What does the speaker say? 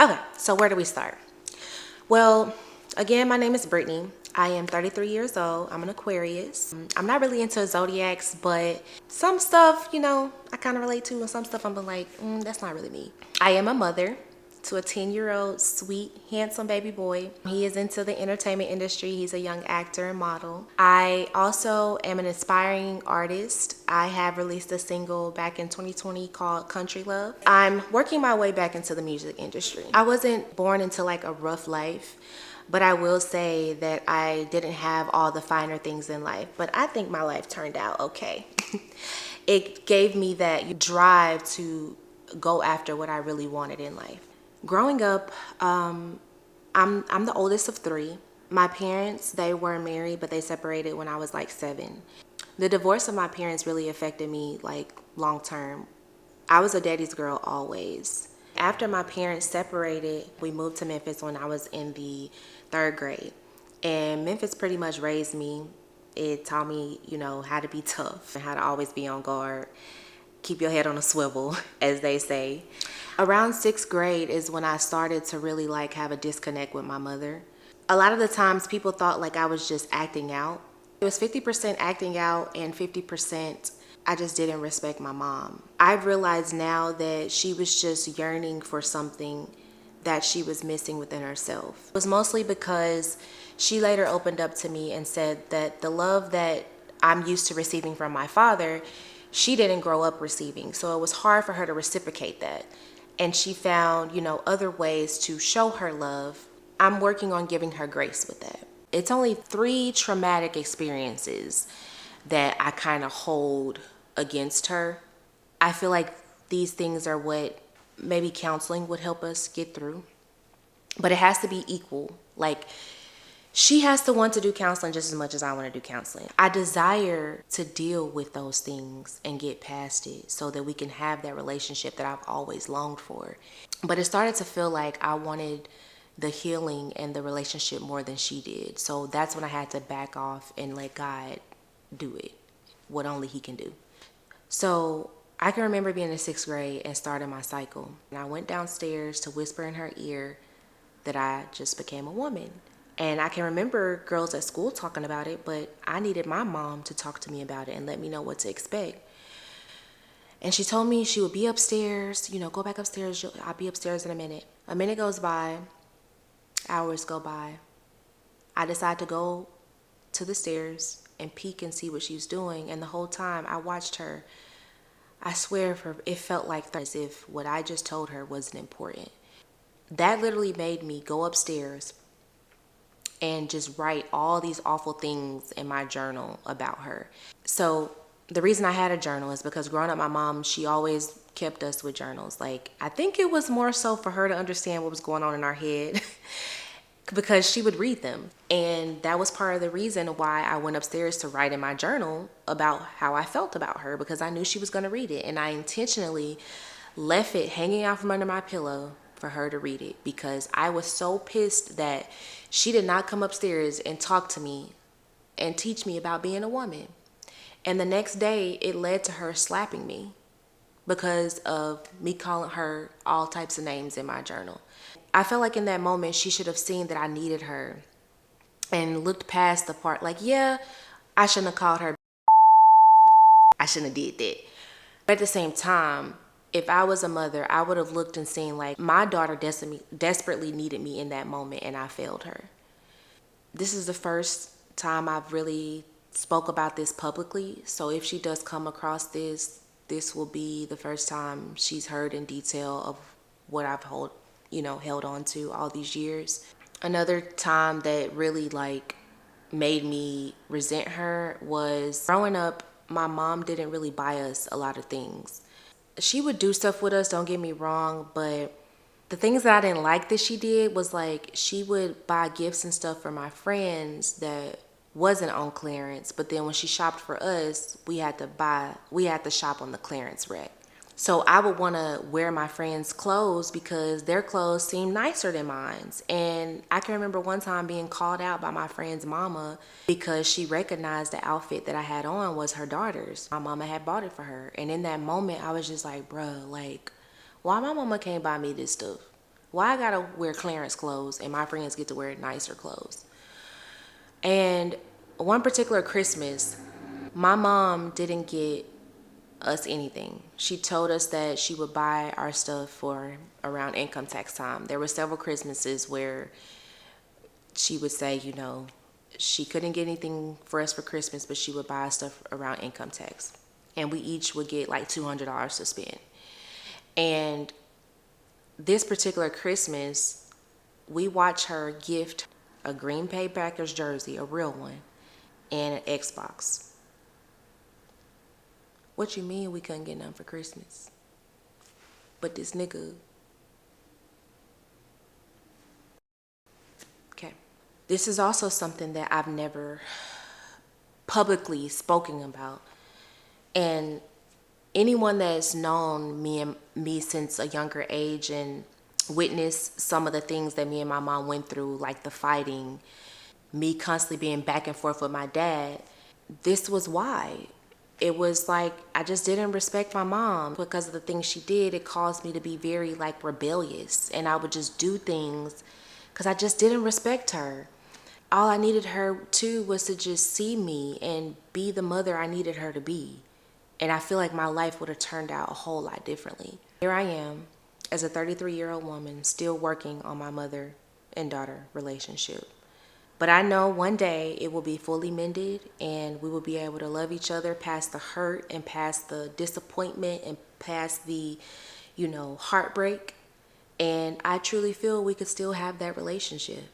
Okay, so where do we start? Well, again, my name is Brittany. I am 33 years old. I'm an Aquarius. I'm not really into zodiacs, but some stuff, I kind of relate to, and some stuff I'm like, that's not really me. I am a mother to a 10-year-old sweet, handsome baby boy. He is into the entertainment industry. He's a young actor and model. I also am an aspiring artist. I have released a single back in 2020 called Country Love. I'm working my way back into the music industry. I wasn't born into like a rough life, but I will say that I didn't have all the finer things in life, but I think my life turned out okay. It gave me that drive to go after what I really wanted in life. Growing up, I'm the oldest of three. My parents, they were married, but they separated when I was like 7. The divorce of my parents really affected me like long term. I was a daddy's girl always. After my parents separated, we moved to Memphis when I was in the 3rd grade. And Memphis pretty much raised me. It taught me, how to be tough and how to always be on guard. Keep your head on a swivel, as they say. Around 6th grade is when I started to really like have a disconnect with my mother. A lot of the times people thought like I was just acting out. It was 50% acting out and 50% I just didn't respect my mom. I've realized now that she was just yearning for something that she was missing within herself. It was mostly because she later opened up to me and said that the love that I'm used to receiving from my father, she didn't grow up receiving. So it was hard for her to reciprocate that. And she found, other ways to show her love. I'm working on giving her grace with that. It's only 3 traumatic experiences that I kind of hold against her. I feel like these things are what maybe counseling would help us get through. But it has to be equal. Like, she has to want to do counseling just as much as I want to do counseling. I desire to deal with those things and get past it so that we can have that relationship that I've always longed for. But it started to feel like I wanted the healing and the relationship more than she did. So that's when I had to back off and let God do it, what only He can do. So I can remember being in 6th grade and starting my cycle. And I went downstairs to whisper in her ear that I just became a woman. And I can remember girls at school talking about it, but I needed my mom to talk to me about it and let me know what to expect. And she told me she would be upstairs, go back upstairs, I'll be upstairs in a minute. A minute goes by, hours go by. I decide to go to the stairs and peek and see what she's doing. And the whole time I watched her, I swear it felt like as if what I just told her wasn't important. That literally made me go upstairs and just write all these awful things in my journal about her. So the reason I had a journal is because growing up, my mom, she always kept us with journals. Like, I think it was more so for her to understand what was going on in our head because she would read them. And that was part of the reason why I went upstairs to write in my journal about how I felt about her, because I knew she was going to read it. And I intentionally left it hanging out from under my pillow for her to read it, because I was so pissed that she did not come upstairs and talk to me and teach me about being a woman. And the next day it led to her slapping me because of me calling her all types of names in my journal. I felt like in that moment she should have seen that I needed her and looked past the part like, yeah, I shouldn't have called her. I shouldn't have did that. But at the same time, if I was a mother, I would have looked and seen like my daughter desperately needed me in that moment and I failed her. This is the first time I've really spoke about this publicly. So if she does come across this will be the first time she's heard in detail of what I've held on to all these years. Another time that really like made me resent her was growing up. My mom didn't really buy us a lot of things. She would do stuff with us, don't get me wrong, but the things that I didn't like that she did was like she would buy gifts and stuff for my friends that wasn't on clearance, but then when she shopped for us, we had to shop on the clearance rack. So I would want to wear my friends' clothes because their clothes seemed nicer than mine. And I can remember one time being called out by my friend's mama because she recognized the outfit that I had on was her daughter's. My mama had bought it for her. And in that moment, I was just like, bruh, like, why my mama can't buy me this stuff? Why I gotta wear clearance clothes and my friends get to wear nicer clothes? And one particular Christmas, my mom didn't get us anything. She told us that she would buy our stuff for around income tax time. There were several Christmases where she would say, she couldn't get anything for us for Christmas, but she would buy us stuff around income tax. And we each would get like $200 to spend. And this particular Christmas, we watched her gift a Green Bay Packers jersey, a real one, and an Xbox. What you mean we couldn't get none for Christmas? But this nigga, okay. This is also something that I've never publicly spoken about. And anyone that's known me since a younger age and witnessed some of the things that me and my mom went through, like the fighting, me constantly being back and forth with my dad, this was why. It was like I just didn't respect my mom because of the things she did. It caused me to be very like rebellious, and I would just do things because I just didn't respect her. All I needed her to was to just see me and be the mother I needed her to be. And I feel like my life would have turned out a whole lot differently. Here I am as a 33-year-old woman still working on my mother and daughter relationship. But I know one day it will be fully mended and we will be able to love each other past the hurt and past the disappointment and past the, heartbreak. And I truly feel we could still have that relationship.